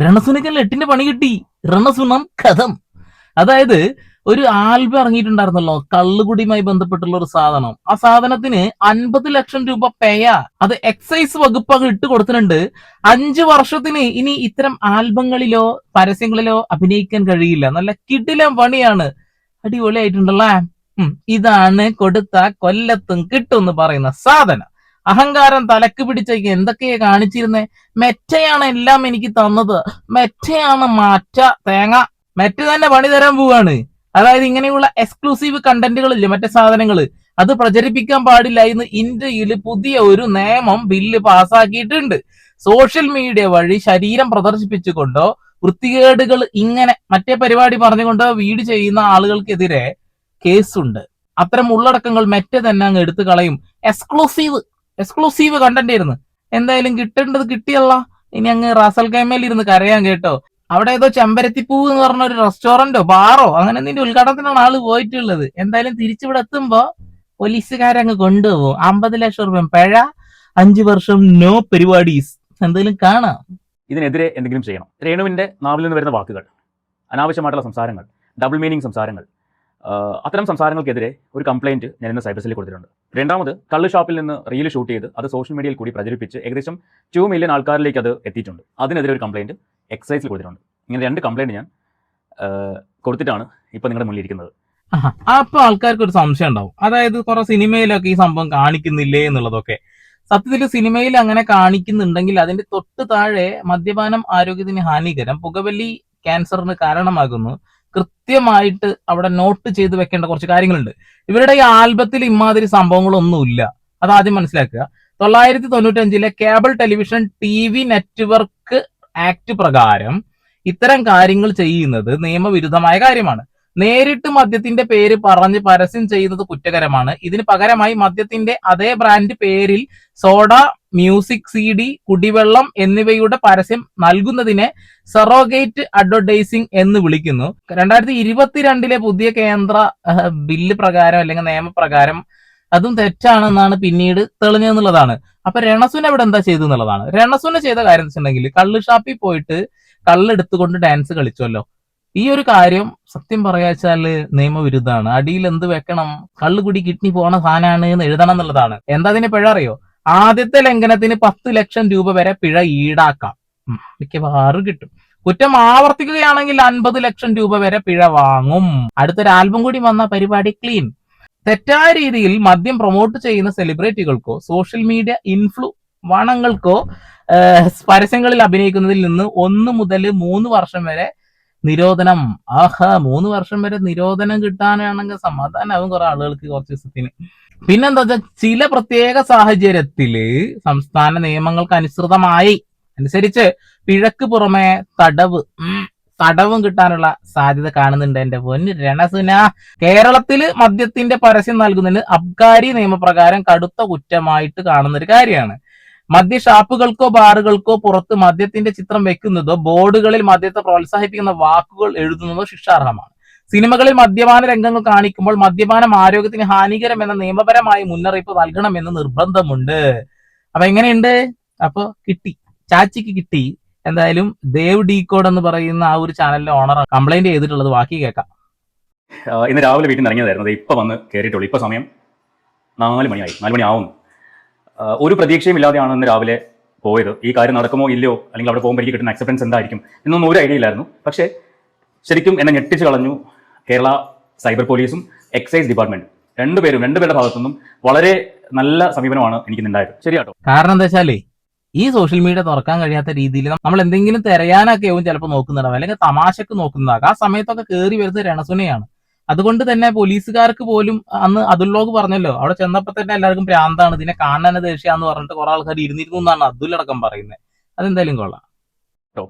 രണസുനക്കല്ല 8ന്റെ പണി കിട്ടി. രണസുനം കഥം. അതായത് ഒരു ആൽബം ഇറങ്ങിയിട്ടുണ്ടായിരുന്നല്ലോ, കള്ളുകുടിയുമായി ബന്ധപ്പെട്ടുള്ള ഒരു സാധനം. ആ സാധനത്തിന് 50 ലക്ഷം രൂപ പെയ അത് എക്സൈസ് വകുപ്പ് ഇട്ട് കൊടുത്തിട്ടുണ്ട്. 5 വർഷത്തിന് ഇനി ഇത്തരം ആൽബങ്ങളിലോ പരസ്യങ്ങളിലോ അഭിനയിക്കാൻ കഴിയില്ല. നല്ല കിടിലം പണിയാണ്. അടിപൊളിയായിട്ടുണ്ടല്ലേ. ഇതാണ് കൊടുത്ത കൊല്ലത്തും കിട്ടും എന്ന് പറയുന്ന സാധനം. അഹങ്കാരം തലക്ക് പിടിച്ചേക്ക് എന്തൊക്കെയാ കാണിച്ചിരുന്നേ. മെറ്റയാണ് എല്ലാം എനിക്ക് തന്നത്, മെറ്റയാണ് മാറ്റ തേങ്ങ. മെറ്റ തന്നെ പണി തരാൻ പോവാണ്. അതായത് ഇങ്ങനെയുള്ള എക്സ്ക്ലൂസീവ് കണ്ടന്റുകളില്ലേ, മറ്റേ സാധനങ്ങൾ, അത് പ്രചരിപ്പിക്കാൻ പാടില്ല എന്ന് ഇന്ത്യയിൽ പുതിയ ഒരു നിയമം ബില്ല് പാസ്സാക്കിയിട്ടുണ്ട്. സോഷ്യൽ മീഡിയ വഴി ശരീരം പ്രദർശിപ്പിച്ചുകൊണ്ടോ വൃത്തികേടുകൾ ഇങ്ങനെ മറ്റേ പരിപാടി പറഞ്ഞുകൊണ്ടോ വീട് ചെയ്യുന്ന ആളുകൾക്കെതിരെ കേസുണ്ട്. അത്തരം ഉള്ളടക്കങ്ങൾ മെറ്റ തന്നെ അങ്ങ് എടുത്തു കളയും. എക്സ്ക്ലൂസീവ് കണ്ടന്റ് ആയിരുന്നു. എന്തായാലും കിട്ടേണ്ടത് കിട്ടിയല്ല. ഇനി അങ്ങ് റാസൽ കൈമേൽ ഇരുന്ന് കരയാൻ കേട്ടോ. അവിടെ ഏതോ ചെമ്പരത്തിപ്പൂ എന്ന് പറഞ്ഞ ഒരു റെസ്റ്റോറന്റോ ബാറോ അങ്ങനെ എന്തിന്റെ ഉദ്ഘാടനത്തിനാണ് ആള് പോയിട്ടുള്ളത്. എന്തായാലും തിരിച്ചിവിടെ എത്തുമ്പോ പോലീസുകാരങ്ങ് കൊണ്ടുപോകും. 50 ലക്ഷം രൂപ പിഴ, 5 വർഷം നോ പരിപാടീസ്. എന്തായാലും കാണാം. ഇതിനെതിരെ എന്തെങ്കിലും ചെയ്യണം. രേണുവിന്റെ നാവിൽ നിന്ന് വരുന്ന വാക്കുകൾ, അനാവശ്യമായിട്ടുള്ള സംസാരങ്ങൾ, ഡബിൾ മീനിങ് സംസാരങ്ങൾ, അത്തരം സംസാരങ്ങൾക്കെതിരെ ഒരു കംപ്ലയിന്റ് ഞാൻ ഇന്ന് സൈബർ സെല്ലിൽ കൊടുത്തിട്ടുണ്ട്. രണ്ടാമത്, കള്ള് ഷോപ്പിൽ നിന്ന് റീൽ ഷൂട്ട് ചെയ്ത് അത് സോഷ്യൽ മീഡിയയിൽ കൂടി പ്രചരിപ്പിച്ച് ഏകദേശം 2 മില്യൺ ആൾക്കാരിലേക്ക് അത് എത്തിയിട്ടുണ്ട്. അതിനെതിരെ ഒരു കംപ്ലയിന്റ് എക്സൈസിൽ കൊടുത്തിട്ടുണ്ട്. ഇങ്ങനെ 2 കംപ്ലയിന്റ് ഞാൻ കൊടുത്തിട്ടാണ് ഇപ്പൊ നിങ്ങളുടെ മുന്നിൽ ഇരിക്കുന്നത്. അപ്പൊ ആൾക്കാർക്ക് ഒരു സംശയം ഉണ്ടാവും, അതായത് കുറെ സിനിമയിലൊക്കെ ഈ സംഭവം കാണിക്കുന്നില്ലേ എന്നുള്ളതൊക്കെ. സത്യത്തിൽ സിനിമയിൽ അങ്ങനെ കാണിക്കുന്നുണ്ടെങ്കിൽ അതിന്റെ തൊട്ട് താഴെ മദ്യപാനം ആരോഗ്യത്തിന് ഹാനികരം, പുകവലി ക്യാൻസറിന് കാരണമാകുന്നു, കൃത്യമായിട്ട് അവിടെ നോട്ട് ചെയ്ത് വെക്കേണ്ട കുറച്ച് കാര്യങ്ങളുണ്ട്. ഇവരുടെ ഈ ആൽബത്തിൽ ഇമാതിരി സംഭവങ്ങളൊന്നുമില്ല. അതാദ്യം മനസ്സിലാക്കുക. 995 cable television TV network act പ്രകാരം ഇത്തരം കാര്യങ്ങൾ ചെയ്യുന്നത് നിയമവിരുദ്ധമായ കാര്യമാണ്. നേരിട്ട് മദ്യത്തിന്റെ പേര് പറഞ്ഞ് പരസ്യം ചെയ്യുന്നത് കുറ്റകരമാണ്. ഇതിന് പകരമായി മദ്യത്തിന്റെ അതേ ബ്രാൻഡ് പേരിൽ സോഡ, മ്യൂസിക് CD, കുടിവെള്ളം എന്നിവയുടെ പരസ്യം നൽകുന്നതിനെ സറോഗേറ്റ് അഡ്വർടൈസിംഗ് എന്ന് വിളിക്കുന്നു. 2022 പുതിയ കേന്ദ്ര ബില്ല് പ്രകാരം അല്ലെങ്കിൽ നിയമപ്രകാരം അതും തെറ്റാണെന്നാണ് പിന്നീട് തെളിഞ്ഞെന്നുള്ളതാണ്. അപ്പൊ രണസുന ഇവിടെ എന്താ ചെയ്തു എന്നുള്ളതാണ്. രണസുന ചെയ്ത കാര്യം വെച്ചിട്ടുണ്ടെങ്കിൽ കള്ള് ഷാപ്പിൽ പോയിട്ട് കള്ളെടുത്തുകൊണ്ട് ഡാൻസ് കളിച്ചല്ലോ. ഈ ഒരു കാര്യം സത്യം പറയാച്ചാല് നിയമവിരുദ്ധമാണ്. അടിയിൽ എന്ത് വെക്കണം, കള്ളുകുടി കിഡ്നി പോണ സാധനമാണ് എന്ന് എഴുതണം എന്നുള്ളതാണ്. എന്താ അതിന് പിഴ അറിയോ? ആദ്യത്തെ ലംഘനത്തിന് 10 ലക്ഷം രൂപ വരെ പിഴ ഈടാക്കാം. മിക്കവാറും കിട്ടും. കുറ്റം ആവർത്തിക്കുകയാണെങ്കിൽ 50 ലക്ഷം രൂപ വരെ പിഴ വാങ്ങും. അടുത്തൊരു ആൽബം കൂടി വന്ന പരിപാടി ക്ലീൻ. തെറ്റായ രീതിയിൽ മദ്യം പ്രൊമോട്ട് ചെയ്യുന്ന സെലിബ്രിറ്റികൾക്കോ സോഷ്യൽ മീഡിയ വണങ്ങൾക്കോ പരസ്യങ്ങളിൽ അഭിനയിക്കുന്നതിൽ നിന്ന് 1 മുതൽ 3 വർഷം വരെ നിരോധനം. 3 വർഷം വരെ നിരോധനം കിട്ടാനാണെങ്കിൽ സമാധാനമാവും കുറെ ആളുകൾക്ക് കുറച്ച് ദിവസത്തിന്. പിന്നെന്താ വെച്ചാൽ ചില പ്രത്യേക സാഹചര്യത്തില് സംസ്ഥാന നിയമങ്ങൾക്ക് അനുസരിച്ച് പിഴക്ക് പുറമെ തടവും കിട്ടാനുള്ള സാധ്യത കാണുന്നുണ്ട്. എന്റെ പൊന്ന് രണസുന. കേരളത്തില് മദ്യത്തിന്റെ പരസ്യം നൽകുന്നതിന് അബ്കാരി നിയമപ്രകാരം കടുത്ത കുറ്റമായിട്ട് കാണുന്ന ഒരു കാര്യമാണ്. മദ്യ ഷാപ്പുകൾക്കോ ബാറുകൾക്കോ പുറത്ത് മദ്യത്തിന്റെ ചിത്രം വെക്കുന്നതോ ബോർഡുകളിൽ മദ്യത്തെ പ്രോത്സാഹിപ്പിക്കുന്ന വാക്കുകൾ എഴുതുന്നതോ ശിക്ഷാർഹമാണ്. സിനിമകളിൽ മദ്യപാന രംഗങ്ങൾ കാണിക്കുമ്പോൾ മദ്യപാനം ആരോഗ്യത്തിന് ഹാനികരം എന്ന നിയമപരമായ മുന്നറിയിപ്പ് നൽകണമെന്ന് നിർബന്ധമുണ്ട്. അപ്പൊ എങ്ങനെയുണ്ട്? അപ്പൊ കിട്ടി, ചാച്ചിക്ക് കിട്ടി. എന്തായാലും ദേവ് ഡീകോഡ് എന്ന് പറയുന്ന ആ ഒരു ചാനലിലെ ഓണർ കംപ്ലൈന്റ് ചെയ്തിട്ടുള്ളത് ബാക്കി കേൾക്കാം. ഇന്ന് രാവിലെ വീട്ടിൽ നിന്ന് ഇറങ്ങിയതായിരുന്നു. ഇപ്പൊ വന്ന് കയറിയിട്ടുള്ളൂ. ഇപ്പൊ സമയം 4 മണി ആവുന്നു. ഒരു പ്രതീക്ഷയും ഇല്ലാതെയാണ് ഇന്ന് രാവിലെ പോയത്. ഈ കാര്യം നടക്കുമോ ഇല്ലയോ, അല്ലെങ്കിൽ അവിടെ പോകുമ്പോൾ എനിക്ക് കിട്ടുന്ന അക്സെപ്റ്റൻസ് എന്തായിരിക്കും എന്നൊന്നും ഒരു ഐഡിയ ഇല്ലായിരുന്നു. പക്ഷേ ശരിക്കും എന്നെ ഞെട്ടിച്ച് കളഞ്ഞു കേരള സൈബർ പോലീസും എക്സൈസ് ഡിപ്പാർട്ട്മെന്റും. രണ്ടുപേരുടെ ഭാഗത്തുനിന്നും വളരെ നല്ല സമീപനമാണ് എനിക്ക് ഉണ്ടായത്. ശരിയാട്ടോ. കാരണം എന്താ വെച്ചാലേ ഈ സോഷ്യൽ മീഡിയ തുറക്കാൻ കഴിയാത്ത രീതിയിൽ നമ്മൾ എന്തെങ്കിലും തിരയാനൊക്കെ ആവും ചിലപ്പോൾ നോക്കുന്നുണ്ടാവും, അല്ലെങ്കിൽ തമാശക്ക് നോക്കുന്നതാകാം. ആ സമയത്തൊക്കെ കയറി വരുന്നത് രണസുനയാണ്. അതുകൊണ്ട് തന്നെ പോലീസുകാർക്ക് പോലും അന്ന് അതുല്ലോഗ് പറഞ്ഞല്ലോ, അവിടെ ചെന്നപ്പോ തന്നെ എല്ലാവർക്കും പ്രാന്താണ്, ഇതിനെ കാണാൻ ദേഷ്യാന്ന് പറഞ്ഞിട്ട് കുറെ ആൾക്കാർ ഇരുന്നിരുന്നു എന്നാണ് അതുലടക്കം പറയുന്നത്. അതെന്തായാലും കൊള്ളാം.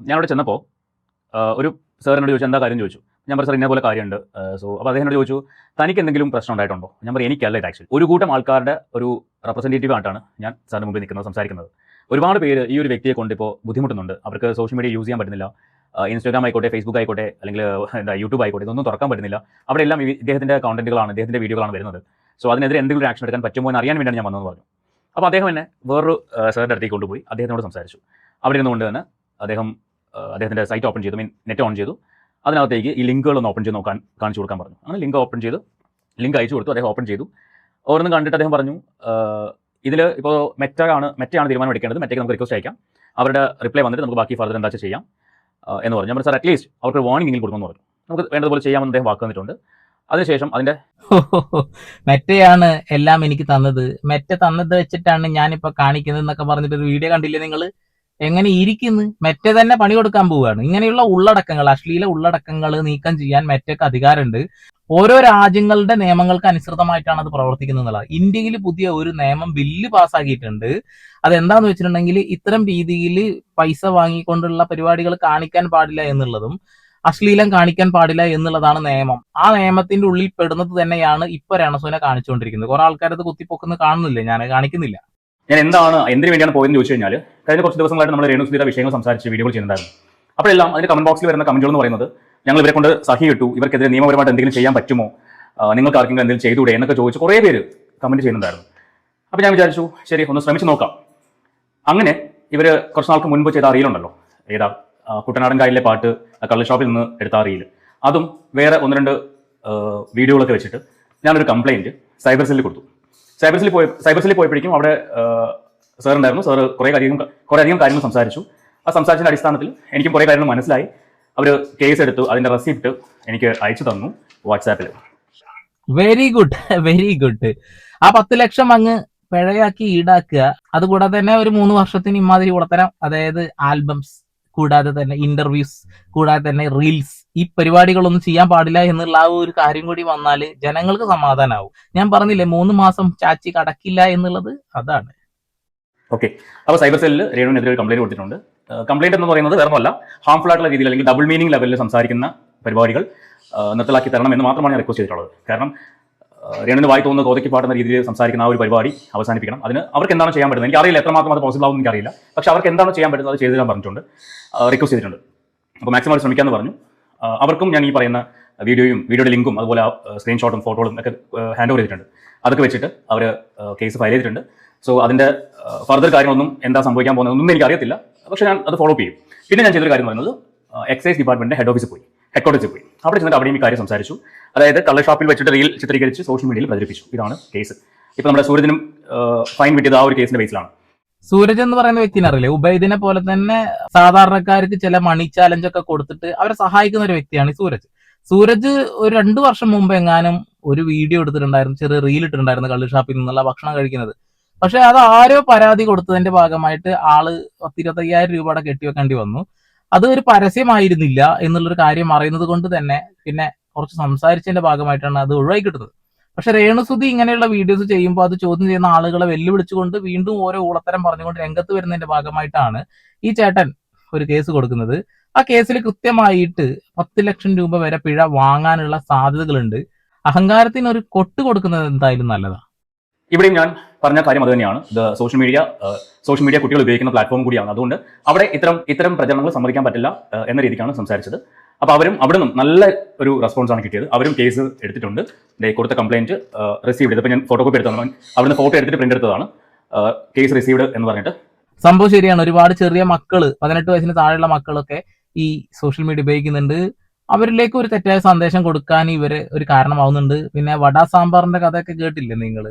ഞാൻ അവിടെ ചെന്നപ്പോ ഒരു സാറിനോട് ചോദിച്ചു, എന്താ കാര്യം ചോദിച്ചു. ഞാൻ പറഞ്ഞു, സാർ ഇന്ന പോലെ കാര്യമുണ്ട്. അപ്പോൾ അദ്ദേഹം ചോദിച്ചു, തനിക്ക് എന്തെങ്കിലും പ്രശ്നം ഉണ്ടായിട്ടുണ്ടോ? ഞാൻ പറയും, എനിക്കല്ല ഇത് ആക്ച്വലി. ഒരു കൂട്ടം ആൾക്കാരുടെ ഒരു റെപ്രസെൻറ്റേറ്റീവ് ആയിട്ടാണ് ഞാൻ സാറിന് മുമ്പിൽ നിൽക്കുന്നത്, സംസാരിക്കുന്നത്. ഒരുപാട് പേര് ഈ ഒരു വ്യക്തിയെ കൊണ്ട് ഇപ്പോൾ ബുദ്ധിമുട്ടുന്നുണ്ട്. അവർക്ക് സോഷ്യൽ മീഡിയ യൂസ് ചെയ്യാൻ പറ്റുന്നില്ല. ഇൻസ്റ്റാഗ്രാം ആയിക്കോട്ടെ, ഫേസ്ബുക്ക് ആയിക്കോട്ടെ, അല്ലെങ്കിൽ യൂട്യൂബ് ആയിക്കോട്ടെ, ഇതൊന്നും തുറക്കാൻ പറ്റുന്നില്ല. അവിടെ എല്ലാം ഇദ്ദേഹത്തിൻ്റെ കണ്ടന്റുകളാണ്, ഇദ്ദേഹത്തിൻ്റെ വീഡിയോകളാണ് വരുന്നത്. സോ അതിനെതിരെ എന്തെങ്കിലും ആക്ഷൻ എടുക്കാൻ പറ്റുമോ എന്ന് അറിയാൻ വേണ്ടിയാണ് ഞാൻ വന്നതെന്ന് പറഞ്ഞു. അപ്പോൾ അദ്ദേഹം എന്നെ വേറൊരു സാറിൻ്റെ അടുത്തേക്ക് കൊണ്ടുപോയി അദ്ദേഹത്തിനോട് സംസാരിച്ചു. അവിടെ ഇരുന്നുകൊണ്ട് തന്നെ അദ്ദേഹം അദ്ദേഹത്തിൻ്റെ സൈറ്റ് ഓപ്പൺ ചെയ്തു, നെറ്റ് ഓൺ ചെയ്തു. അതിനകത്തേക്ക് ഈ ലിങ്കുകളൊന്ന് ഓപ്പൺ ചെയ്ത് കാണിച്ചു കൊടുക്കാൻ പറഞ്ഞു. അങ്ങനെ ലിങ്ക് ഓപ്പൺ ചെയ്ത് ലിങ്ക് അയച്ചു കൊടുത്തു. അദ്ദേഹം ഓപ്പൺ ചെയ്തു. ഓരോന്നും കണ്ടിട്ട് അദ്ദേഹം പറഞ്ഞു, ഇതിൽ ഇപ്പോൾ മെറ്റയാണ് തീരുമാനം എടുക്കേണ്ടത്, മെറ്റയ്ക്ക് നമുക്ക് റിക്വസ്റ്റ് അയക്കാം, അവരുടെ റിപ്ലൈ വന്നിട്ട് നമുക്ക് ബാക്കി ഫർദർ എന്താ ചെയ്യാം എന്ന് പറഞ്ഞു. ഞാൻ സാർ അറ്റ്ലീസ്റ്റ് അവർക്ക് വാർണിംഗ് എങ്കിലും കൊടുക്കുമെന്ന് പറഞ്ഞു. നമുക്ക് വേണ്ടതുപോലെ ചെയ്യാമെന്ന് അദ്ദേഹം വാക്ക് തന്നിട്ടുണ്ട്. അതിനുശേഷം അതിൻ്റെ മെറ്റയാണ് എല്ലാം എനിക്ക് തന്നത്, മെറ്റ തന്നത് വെച്ചിട്ടാണ് ഞാനിപ്പോൾ കാണിക്കുന്നത് എന്നൊക്കെ പറഞ്ഞിട്ട് ഒരു വീഡിയോ കണ്ടില്ലേ നിങ്ങൾ? എങ്ങനെ ഇരിക്കുന്നു? മെറ്റ തന്നെ പണി കൊടുക്കാൻ പോവുകയാണ്. ഇങ്ങനെയുള്ള ഉള്ളടക്കങ്ങൾ, അശ്ലീല ഉള്ളടക്കങ്ങൾ നീക്കം ചെയ്യാൻ മെറ്റയ്ക്ക് അധികാരമുണ്ട്. ഓരോ രാജ്യങ്ങളുടെ നിയമങ്ങൾക്ക് അനുസൃതമായിട്ടാണ് അത് പ്രവർത്തിക്കുന്നത് എന്നുള്ളത്. ഇന്ത്യയിൽ പുതിയ ഒരു നിയമം ബില്ല് പാസ്സാക്കിയിട്ടുണ്ട്. അതെന്താന്ന് വെച്ചിട്ടുണ്ടെങ്കിൽ ഇത്തരം രീതിയിൽ പൈസ വാങ്ങിക്കൊണ്ടുള്ള പരിപാടികൾ കാണിക്കാൻ പാടില്ല എന്നുള്ളതും അശ്ലീലം കാണിക്കാൻ പാടില്ല എന്നുള്ളതാണ് നിയമം. ആ നിയമത്തിന്റെ ഉള്ളിൽ പെടുന്നത് തന്നെയാണ് ഇപ്പൊ രണസുനെ കാണിച്ചുകൊണ്ടിരിക്കുന്നത്. കുറെ ആൾക്കാരത് കുത്തിപ്പൊക്കുന്നത് കാണുന്നില്ല, ഞാൻ കാണിക്കുന്നില്ല. ഞാൻ എന്തിനു വേണ്ടിയാണ് പോയെന്ന് ചോദിച്ചു കഴിഞ്ഞാൽ, കഴിഞ്ഞ കുറച്ച് ദിവസങ്ങളായിട്ട് നമ്മൾ രേണുസുധിയുടെ വിഷയങ്ങൾ സംസാരിച്ച് വീഡിയോകൾ ചെയ്യുന്നുണ്ടായിരുന്നു. അപ്പോഴെല്ലാം അതിന്റെ കമന്റ് ബോക്സിൽ വരുന്ന കമന്റുകൾ എന്ന് പറയുന്നത്, ഞങ്ങൾ ഇവരെ കൊണ്ട് സഹി കിട്ടു, ഇവർക്കെതിരെ നിയമപരമായിട്ട് എന്തെങ്കിലും ചെയ്യാൻ പറ്റുമോ, നിങ്ങൾക്ക് ആർക്കെങ്കിലും എന്തെങ്കിലും ചെയ്തുകൂടെ എന്നൊക്കെ ചോദിച്ച് കുറേ പേര് കമന്റ് ചെയ്യുന്നുണ്ടായിരുന്നു. അപ്പോൾ ഞാൻ വിചാരിച്ചു ശരി ഒന്ന് ശ്രമിച്ച് നോക്കാം. അങ്ങനെ ഇവർ കുറച്ച് നാൾക്ക് മുൻപ് ചെയ്ത റീലുണ്ടല്ലോ, ഏതാ കുട്ടനാടൻ കായലിലെ പാട്ട്, കള്ള് ഷോപ്പിൽ നിന്ന് എടുത്ത റീൽ, അതും വേറെ ഒന്ന് രണ്ട് വീഡിയോകളൊക്കെ വെച്ചിട്ട് ഞാനൊരു കംപ്ലയിന്റ് സൈബർ സെല്ലിൽ കൊടുത്തു. സൈബർ സെല്ലിൽ പോയപ്പോഴേക്കും അവിടെ സാർ ഉണ്ടായിരുന്നു. സാർ കുറേ അധികം കാര്യങ്ങൾ സംസാരിച്ചു. ആ സംസാരിച്ചതിന്റെ അടിസ്ഥാനത്തിൽ എനിക്കും കുറേ കാര്യങ്ങൾ മനസ്സിലായി. അവർ കേസ് എടുത്തു, അതിന്റെ റെസിപ്റ്റ് എനിക്ക് അയച്ചു തന്നു വാട്സാപ്പിൽ. Very good, very good. ആ 10 ലക്ഷം അങ്ങ് പിഴയാക്കി ഈടാക്കുക. അതുകൂടാതെ തന്നെ ഒരു 3 വർഷത്തിന് ഇമാതിരി ഉടത്തരം, അതായത് ആൽബംസ് കൂടാതെ തന്നെ ഇന്റർവ്യൂസ് കൂടാതെ തന്നെ റീൽസ്, ഈ പരിപാടികളൊന്നും ചെയ്യാൻ പാടില്ല എന്നുള്ള ആ ഒരു കാര്യം കൂടി വന്നാൽ ജനങ്ങൾക്ക് സമാധാനമാവും. ഞാൻ പറഞ്ഞില്ലേ 3 മാസം ചാച്ചി കടക്കില്ല എന്നുള്ളത്, അതാണ്. ഓക്കെ, അപ്പോൾ സൈബർ സെല്ലിൽ രേണുവിനെതിരെ ഒരു കംപ്ലയിന്റ് കൊടുത്തിട്ടുണ്ട്. കംപ്ലയിന്റ് എന്ന് പറയുന്നത് വേറൊന്നുമല്ല, ഹാംഫുൾ ആയിട്ടുള്ള രീതിയിൽ അല്ലെങ്കിൽ ഡബിൾ മീനിങ് ലെവലിൽ സംസാരിക്കുന്ന പരിപാടികൾ നിർത്തലാക്കി തരണം എന്ന് മാത്രമാണ് ഞാൻ റിക്വസ്റ്റ് ചെയ്തിട്ടുള്ളത്. കാരണം രേണുവിന് വായി തോന്നുന്ന കോതയ്ക്ക് പാടുന്ന രീതിയിൽ സംസാരിക്കുന്ന ആ ഒരു പരിപാടി അവസാനിപ്പിക്കണം. അതിന് അവർക്ക് എന്താണ് ചെയ്യാൻ പറ്റുന്നത് എനിക്കറിയില്ല, എത്രമാത്രം അത് പോസിബിൾ ആവുമെന്ന് എനിക്കറിയില്ല. പക്ഷേ അവർക്ക് എന്താണ് ചെയ്യാൻ പറ്റുന്നത് അത് ചെയ്തു തരാൻ പറഞ്ഞിട്ടുണ്ട്, റിക്വസ്റ്റ് ചെയ്തിട്ടുണ്ട്. അപ്പോൾ മാക്സിമം അവർ ശ്രമിക്കാമെന്ന് പറഞ്ഞു. അവർക്കും ഞാൻ ഈ പറയുന്ന വീഡിയോയുടെ ലിങ്കും അതുപോലെ സ്ക്രീൻഷോട്ടും ഫോട്ടോകളും ഒക്കെ ഹാൻഡ് ഓവർ ചെയ്തിട്ടുണ്ട്. അതൊക്കെ വെച്ചിട്ട് അവർ കേസ് ഫയൽ ചെയ്തിട്ടുണ്ട്. സോ അതിൻ്റെ ഫർദർ കാര്യങ്ങളൊന്നും എന്താ സംഭവിക്കാൻ പോകുന്നതൊന്നും എനിക്കറിയത്തില്ല, പക്ഷേ ഞാൻ അത് ഫോളോ അപ്പ് ചെയ്യും. പിന്നെ ഞാൻ ചെയ്തൊരു കാര്യം എന്ന് പറയുന്നത്, എക്സൈസ് ഡിപ്പാർട്ട്മെന്റിന്റെ ഹെഡ് ക്വാർട്ടേഴ്സിൽ പോയി അവിടെ ചെന്നിട്ട് അവിടെയും ഈ കാര്യം സംസാരിച്ചു. അതായത് കള്ള ഷോപ്പിൽ വെച്ചിട്ട് റീൽ ചിത്രീകരിച്ച് സോഷ്യൽ മീഡിയയിൽ പ്രചരിപ്പിച്ചു. ഇതാണ് കേസ്. ഇപ്പൊ നമ്മുടെ സൂരജിനും ഫൈൻ കിട്ടിയത് ആ ഒരു കേസിന്റെ ബേസിലാണ്. സൂരജ് എന്ന് പറയുന്ന വ്യക്തിനെ അറിയില്ലേ? ഉബൈദിനെ പോലെ തന്നെ സാധാരണക്കാർക്ക് ചില മണി ചാലഞ്ച് ഒക്കെ കൊടുത്തിട്ട് അവരെ സഹായിക്കുന്ന ഒരു വ്യക്തിയാണ് സൂരജ് ഒരു 2 വർഷം മുമ്പ് എങ്ങാനും ഒരു വീഡിയോ എടുത്തിട്ടുണ്ടായിരുന്നു, ചെറിയ റീൽ ഇട്ടിട്ടുണ്ടായിരുന്നു കള്ള് ഷാപ്പിൽ നിന്നുള്ള ഭക്ഷണം കഴിക്കുന്നത്. പക്ഷെ അത് ആരോ പരാതി കൊടുത്തതിന്റെ ഭാഗമായിട്ട് ആള് 25,000 രൂപയുടെ കെട്ടിവെക്കേണ്ടി വന്നു. അത് ഒരു പരസ്യമായിരുന്നില്ല എന്നുള്ളൊരു കാര്യം അറിയുന്നത് കൊണ്ട് തന്നെ പിന്നെ കുറച്ച് സംസാരിച്ചതിന്റെ ഭാഗമായിട്ടാണ് അത് ഒഴിവായി കിട്ടുന്നത്. പക്ഷെ രേണുസുധി ഇങ്ങനെയുള്ള വീഡിയോസ് ചെയ്യുമ്പോൾ അത് ചോദ്യം ചെയ്യുന്ന ആളുകളെ വെല്ലുവിളിച്ചുകൊണ്ട് വീണ്ടും ഓരോ ഊളത്തരം പറഞ്ഞുകൊണ്ട് രംഗത്ത് വരുന്നതിന്റെ ഭാഗമായിട്ടാണ് ഈ ചേട്ടൻ ഒരു കേസ് കൊടുക്കുന്നത്. ആ കേസിൽ കൃത്യമായിട്ട് 10 ലക്ഷം രൂപ വരെ പിഴ വാങ്ങാനുള്ള സാധ്യതകളുണ്ട്. അഹങ്കാരത്തിന് ഒരു കൊട്ട് കൊടുക്കുന്നത് എന്തായാലും നല്ലതാണ്. ഇവിടെയും ഞാൻ പറഞ്ഞ കാര്യം അത് തന്നെയാണ്. സോഷ്യൽ മീഡിയ കുട്ടികൾ ഉപയോഗിക്കുന്ന പ്ലാറ്റ്ഫോം കൂടിയാണ്. അതുകൊണ്ട് അവിടെ ഇത്തരം പ്രചരണങ്ങൾ സമ്മതിക്കാൻ പറ്റില്ല എന്ന രീതിക്കാണ് സംസാരിച്ചത്. അപ്പോൾ അവിടെ നിന്നും നല്ല ഒരു റെസ്പോൺസ് ആണ് കിട്ടിയത്. അവരും കേസ് എടുത്തിട്ടുണ്ട്. കൊടുത്ത കംപ്ലയിന്റ് റിസീവ്ഡ് ചെയ്ത്, ഇപ്പം ഞാൻ ഫോട്ടോ കോപ്പി എടുത്താണ്, അവിടുന്ന് ഫോട്ടോ എടുത്തിട്ട് പ്രിന്റ് എടുത്തതാണ്. കേസ് റിസീവ്ഡ് എന്ന് പറഞ്ഞിട്ട്. സംഭവം ശരിയാണ്. ഒരുപാട് ചെറിയ മക്കള്, 18 വയസ്സിന് താഴെയുള്ള മക്കളൊക്കെ ഈ സോഷ്യൽ മീഡിയ ഉപയോഗിക്കുന്നുണ്ട്. അവരിലേക്ക് ഒരു തെറ്റായ സന്ദേശം കൊടുക്കാൻ ഇവര് ഒരു കാരണമാവുന്നുണ്ട്. പിന്നെ വടാ സാമ്പാറിന്റെ കഥയൊക്കെ കേട്ടില്ലേ നിങ്ങൾ?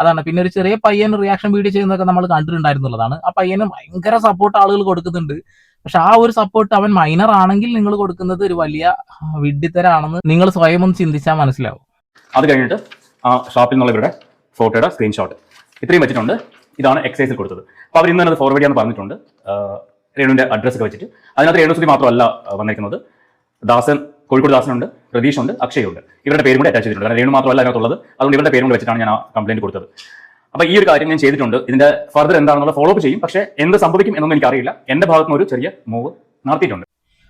അതാണ്. പിന്നെ ഒരു ചെറിയ പയ്യൻ റിയാക്ഷൻ വീഡിയോ ചെയ്യുന്നതൊക്കെ നമ്മൾ കണ്ടിട്ടുണ്ടായിരുന്നുള്ളതാണ്. ആ പയ്യന് ഭയങ്കര സപ്പോർട്ട് ആളുകൾ കൊടുക്കുന്നുണ്ട്. പക്ഷെ ആ ഒരു സപ്പോർട്ട് അവൻ മൈനർ ആണെങ്കിൽ നിങ്ങൾ കൊടുക്കുന്നത് ഒരു വലിയ വിഡ്ഢിത്തരാണെന്ന് നിങ്ങൾ സ്വയം ഒന്ന് ചിന്തിച്ചാൽ മനസ്സിലാവും. അത് കഴിഞ്ഞിട്ട് ആ ഷോപ്പിൽ നിന്നുള്ള ഇവരുടെ ഫോട്ടോയുടെ സ്ക്രീൻഷോട്ട് ഇത്രയും വെച്ചിട്ടുണ്ട്. ഇതാണ് എക്സൈസിൽ കൊടുത്തത്. അപ്പോൾ അവർ ഇന്ന് തന്നെ ഫോർവേഡ് ചെയ്യാന്ന് പറഞ്ഞിട്ടുണ്ട്, രേണുവിന്റെ അഡ്രസ്സ് ഒക്കെ വെച്ചിട്ട്. അതിനകത്ത് രേണുസുധി മാത്രമല്ല വന്നിരിക്കുന്നത്, കോഴിക്കോട് ദാസനുണ്ട്, പ്രതീഷ് ഉണ്ട്, അക്ഷയ് ഉണ്ട്. ഇവരുടെ പേരും കൂടെ അറ്റാച്ച് ചെയ്തിട്ടുണ്ട്. കാരണം രേണു മാത്രമല്ല അതിനകത്തുള്ളത്. അതുകൊണ്ട് ഇവരുടെ പേരും കൂടെ വെച്ചിട്ടാണ് ഞാൻ ആ കംപ്ലയിന്റ് കൊടുത്തത്. അപ്പോൾ ഈ ഒരു കാര്യം ഞാൻ ചെയ്തിട്ടുണ്ട്. ഇതിന്റെ ഫർദർ എന്താണെന്നുള്ള ഫോളോ അപ്പ് ചെയ്യും. പക്ഷേ എന്ത് സംഭവിക്കും എന്നൊന്നും എനിക്കറിയില്ല. എന്റെ ഭാഗത്ത് നിന്ന് ഒരു ചെറിയ മൂവ് നടത്തിയിട്ടുണ്ട്.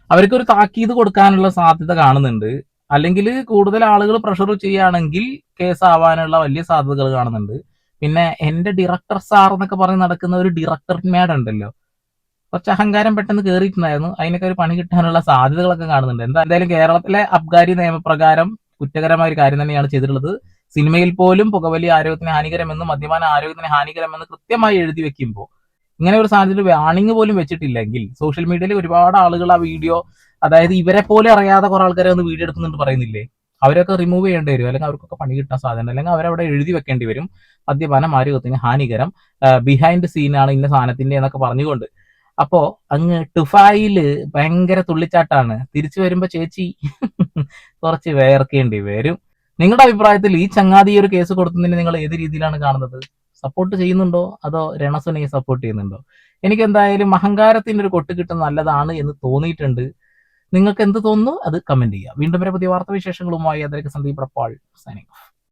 അവർക്കൊരു താക്കീത് കൊടുക്കാനുള്ള സാധ്യത കാണുന്നുണ്ട്. അല്ലെങ്കിൽ കൂടുതൽ ആളുകൾ പ്രഷർ ചെയ്യുകയാണെങ്കിൽ കേസ് ആവാനുള്ള വലിയ സാധ്യതകൾ കാണുന്നുണ്ട്. പിന്നെ എന്റെ ഡയറക്ടർ സാർ എന്നൊക്കെ പറഞ്ഞ് നടക്കുന്ന ഒരു ഡയറക്ടർ ഉണ്ടല്ലോ, കുറച്ച് അഹങ്കാരം പെട്ടെന്ന് കയറിയിട്ടുണ്ടായിരുന്നു. അതിനൊക്കെ ഒരു പണി കിട്ടാനുള്ള സാധ്യതകളൊക്കെ കാണുന്നുണ്ട്. എന്തായാലും കേരളത്തിലെ അബ്കാരി നിയമപ്രകാരം കുറ്റകരമായ ഒരു കാര്യം തന്നെയാണ് ചെയ്തിട്ടുള്ളത്. സിനിമയിൽ പോലും പുകവലി ആരോഗ്യത്തിന് ഹാനികരമെന്നും മദ്യപാന ആരോഗ്യത്തിന് ഹാനികരമെന്ന് കൃത്യമായി എഴുതി വെക്കുമ്പോൾ ഇങ്ങനെ ഒരു സാധനത്തിൽ വാണിംഗ് പോലും വെച്ചിട്ടില്ലെങ്കിൽ സോഷ്യൽ മീഡിയയിൽ ഒരുപാട് ആളുകൾ ആ വീഡിയോ, അതായത് ഇവരെ പോലെ അറിയാതെ കുറെ ആൾക്കാരെ ഒന്ന് വീഡിയോ എടുക്കുന്നുണ്ട് പറയുന്നില്ലേ, അവരൊക്കെ റിമൂവ് ചെയ്യേണ്ടി വരും, അല്ലെങ്കിൽ അവർക്കൊക്കെ പണി കിട്ടാൻ സാധ്യത, അല്ലെങ്കിൽ അവരവിടെ എഴുതി വെക്കേണ്ടി വരും മദ്യപാനം ആരോഗ്യത്തിന് ഹാനികരം, ബിഹൈൻഡ് സീനാണ് ഇന്ന സാധനത്തിന്റെ എന്നൊക്കെ പറഞ്ഞുകൊണ്ട്. അപ്പോ അങ്ങ് ടുഫായില് ഭയങ്കര തുള്ളിച്ചാട്ടാണ്, തിരിച്ചു വരുമ്പോ ചേച്ചി കുറച്ച് വേർക്കേണ്ടി വരും. നിങ്ങളുടെ അഭിപ്രായത്തിൽ ഈ ചങ്ങാതി ഈ ഒരു കേസ് കൊടുത്തതിന് നിങ്ങൾ ഏത് രീതിയിലാണ് കാണുന്നത്? സപ്പോർട്ട് ചെയ്യുന്നുണ്ടോ അതോ രണസുനെ സപ്പോർട്ട് ചെയ്യുന്നുണ്ടോ? എനിക്ക് എന്തായാലും അഹങ്കാരത്തിന്റെ ഒരു കൊട്ട് കിട്ടുന്നത് നല്ലതാണ് എന്ന് തോന്നിയിട്ടുണ്ട്. നിങ്ങൾക്ക് എന്ത് തോന്നുന്നു അത് കമന്റ് ചെയ്യുക. വീണ്ടും വരെ പുതിയ വാർത്താവിശേഷങ്ങളുമായി അതിലേക്ക് സന്ദീപ് പ്രപ്പാൾ സൈനിങ് ഓഫ്.